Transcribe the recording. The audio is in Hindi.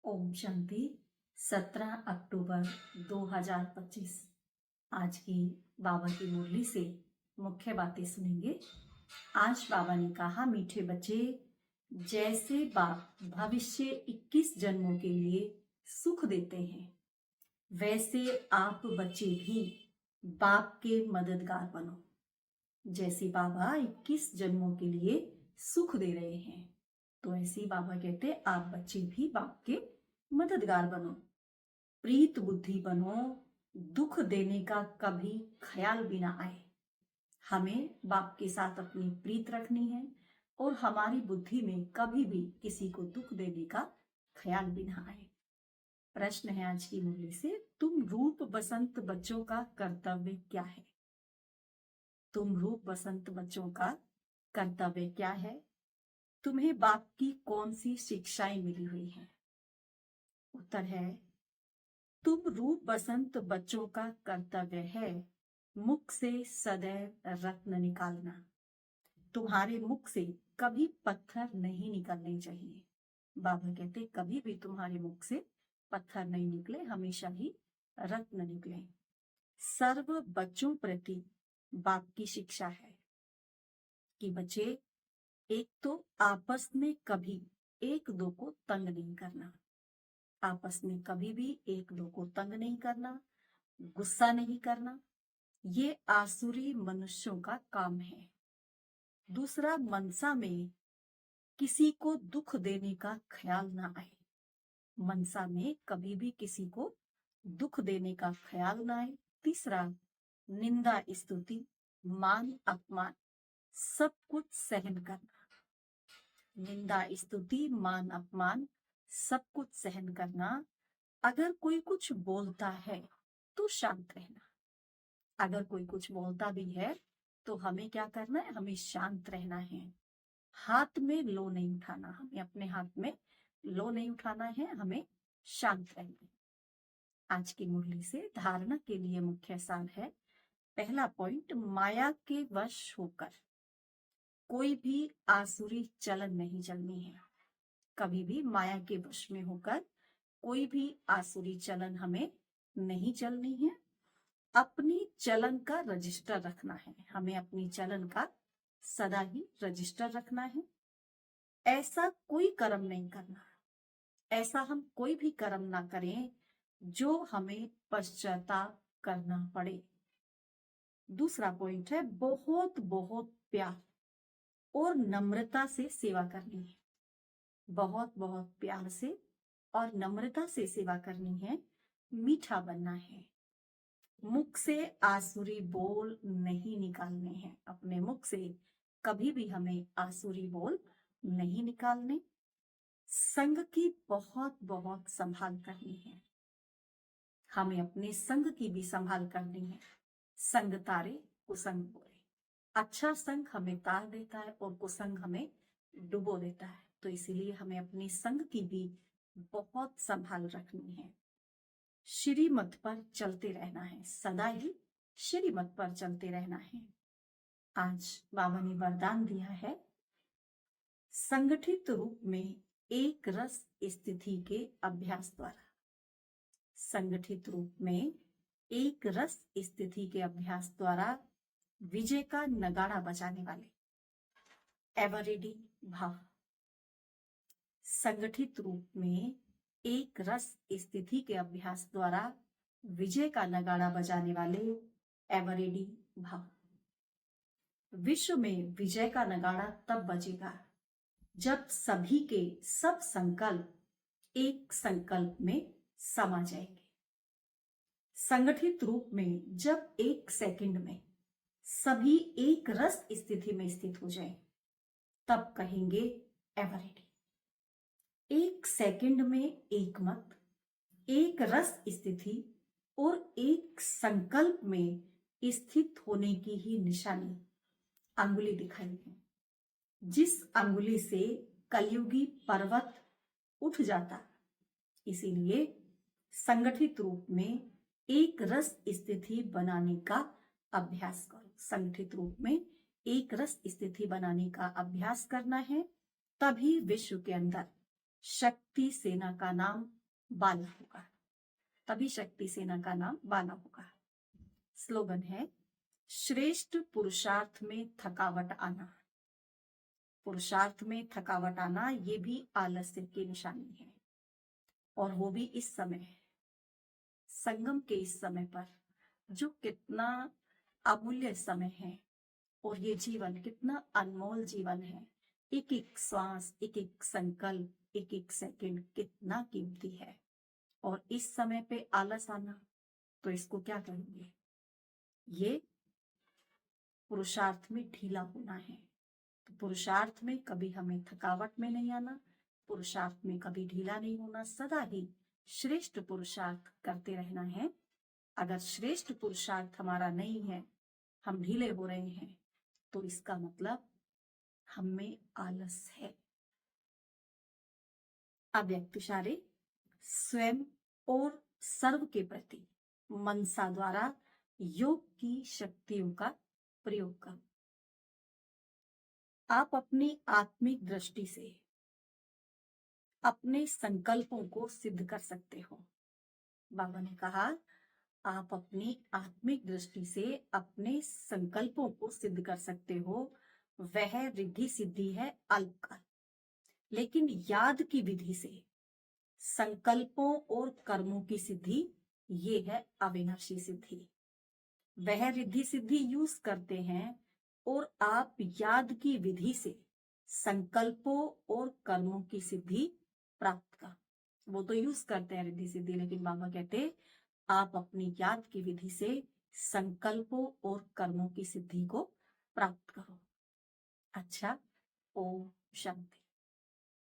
ओम शांति। 17 अक्टूबर 2025 आज की बाबा की मुरली से मुख्य बातें सुनेंगे। आज बाबा ने कहा, मीठे बच्चे, जैसे बाप भविष्य 21 जन्मों के लिए सुख देते हैं, वैसे आप बच्चे भी बाप के मददगार बनो। जैसे बाबा 21 जन्मों के लिए सुख दे रहे हैं, तो ऐसे ही बाबा कहते हैं आप बच्चे भी बाप के मददगार बनो, प्रीत बुद्धि बनो, दुख देने का कभी ख्याल भी ना आए। हमें बाप के साथ अपनी प्रीत रखनी है और हमारी बुद्धि में कभी भी किसी को दुख देने का ख्याल भी ना आए। प्रश्न है आज की मुरली से, तुम रूप बसंत बच्चों का कर्तव्य क्या है? तुम रूप बसंत बच्चों का कर्तव्य क्या है? तुम्हें बाप की कौन सी शिक्षाएं मिली हुई हैं? उत्तर है, तुम रूप बसंत बच्चों का कर्तव्य है मुख से सदैव रत्न निकालना। तुम्हारे मुख से कभी पत्थर नहीं निकलने चाहिए। बाबा कहते कभी भी तुम्हारे मुख से पत्थर नहीं निकले, हमेशा ही रत्न निकले। सर्व बच्चों प्रति बाप की शिक्षा है कि बच्चे एक तो आपस में कभी एक दो को तंग नहीं करना, आपस में कभी भी एक दो को तंग नहीं करना, गुस्सा नहीं करना, ये आसुरी मनुष्यों का काम है। दूसरा, मनसा में किसी को दुख देने का ख्याल ना आए। मनसा में कभी भी किसी को दुख देने का ख्याल ना आए। तीसरा, निंदा स्तुति मान अपमान सब कुछ सहन करना। निंदा स्तुति मान अपमान सब कुछ सहन करना। अगर कोई कुछ बोलता है तो शांत रहना। अगर कोई कुछ बोलता भी है तो हमें क्या करना है? हमें शांत रहना है। हाथ में लो नहीं उठाना, हमें अपने हाथ में लो नहीं उठाना है, हमें शांत रहना है। आज की मुरली से धारणा के लिए मुख्य सार है, पहला पॉइंट, माया के वश होकर कोई भी आसुरी चलन नहीं चलनी है। कभी भी माया के वश में होकर कोई भी आसुरी चलन हमें नहीं चलनी है। अपनी चलन का रजिस्टर रखना है, हमें अपनी चलन का सदा ही रजिस्टर रखना है। ऐसा कोई कर्म नहीं करना, ऐसा हम कोई भी कर्म ना करें जो हमें पश्चाताप करना पड़े। दूसरा पॉइंट है, बहुत बहुत प्यार और नम्रता से सेवा करनी है। बहुत बहुत प्यार से और नम्रता से सेवा करनी है, मीठा बनना है। मुख से आसुरी बोल नहीं निकालने हैं, अपने मुख से कभी भी हमें आसुरी बोल नहीं निकालने। संग की बहुत बहुत संभाल करनी है, हमें अपने संग की भी संभाल करनी है। संग तारे कुसंग बोले, अच्छा संग हमें तार देता है और कुसंग हमें डुबो देता है, तो इसीलिए हमें अपने संग की भी बहुत संभाल रखनी है। श्रीमत पर चलते रहना है, सदा ही श्रीमत पर चलते रहना है। आज बाबा ने वरदान दिया है, संगठित रूप में एक रस स्थिति के अभ्यास द्वारा। संगठित रूप में एक रस स्थिति के अभ्यास द्वारा विजय का नगाड़ा बजाने वाले एवर रेडी भाव। संगठित रूप में एक रस स्थिति के अभ्यास द्वारा विजय का नगाड़ा बजाने वाले एवर रेडी भाव। विश्व में विजय का नगाड़ा तब बजेगा जब सभी के सब संकल्प एक संकल्प में समा जाएंगे। संगठित रूप में जब एक सेकंड में सभी एक रस स्थिति में स्थित हो जाए, तब कहेंगे एवर रेडी। एक सेकंड में एक मत, एक रस स्थिति और एक संकल्प में स्थित होने की ही निशानी अंगुली दिखाई है। जिस अंगुली से कलयुगी पर्वत उठ जाता, इसीलिए संगठित रूप में एक रस स्थिति बनाने का अभ्यास करो। संगठित रूप में एक रस स्थिति बनाने का अभ्यास करना है, तभी विश्व के अंदर शक्ति सेना का नाम बाला होगा, तभी शक्ति सेना का नाम बाला होगा। स्लोगन है, श्रेष्ठ पुरुषार्थ में थकावट आना। पुरुषार्थ में थकावट आना ये भी आलस्य की निशानी है, और वो भी इस समय, संगम के इस समय पर, जो कितना अमूल्य समय है, और ये जीवन कितना अनमोल जीवन है। एक एक श्वास, एक एक संकल्प, एक एक सेकंड कितना कीमती है, और इस समय पे आलस आना, तो इसको क्या कहेंगे? ये पुरुषार्थ में ढीला होना है। तो पुरुषार्थ में कभी हमें थकावट में नहीं आना, पुरुषार्थ में कभी ढीला नहीं होना, सदा ही श्रेष्ठ पुरुषार्थ करते रहना है। अगर श्रेष्ठ पुरुषार्थ हमारा नहीं है, हम ढीले हो रहे हैं, तो इसका मतलब हम में आलस है। अव्यक्त इशारे स्वयं और सर्व के प्रति मनसा द्वारा योग की शक्तियों का प्रयोग करो। आप अपनी आत्मिक दृष्टि से अपने संकल्पों को सिद्ध कर सकते हो। बाबा ने कहा, आप अपनी आत्मिक दृष्टि से अपने संकल्पों को सिद्ध कर सकते हो। वह रिद्धि सिद्धि है अल्पकाल, लेकिन याद की विधि से संकल्पों और कर्मों की सिद्धि ये है अविनाशी सिद्धि। वह रिद्धि सिद्धि यूज करते हैं, और आप याद की विधि से संकल्पों और कर्मों की सिद्धि प्राप्त कर। वो तो यूज करते हैं रिद्धि सिद्धि, लेकिन बाबा कहते आप अपनी याद की विधि से संकल्पों और कर्मों की सिद्धि को प्राप्त करो। अच्छा, ओम शांति।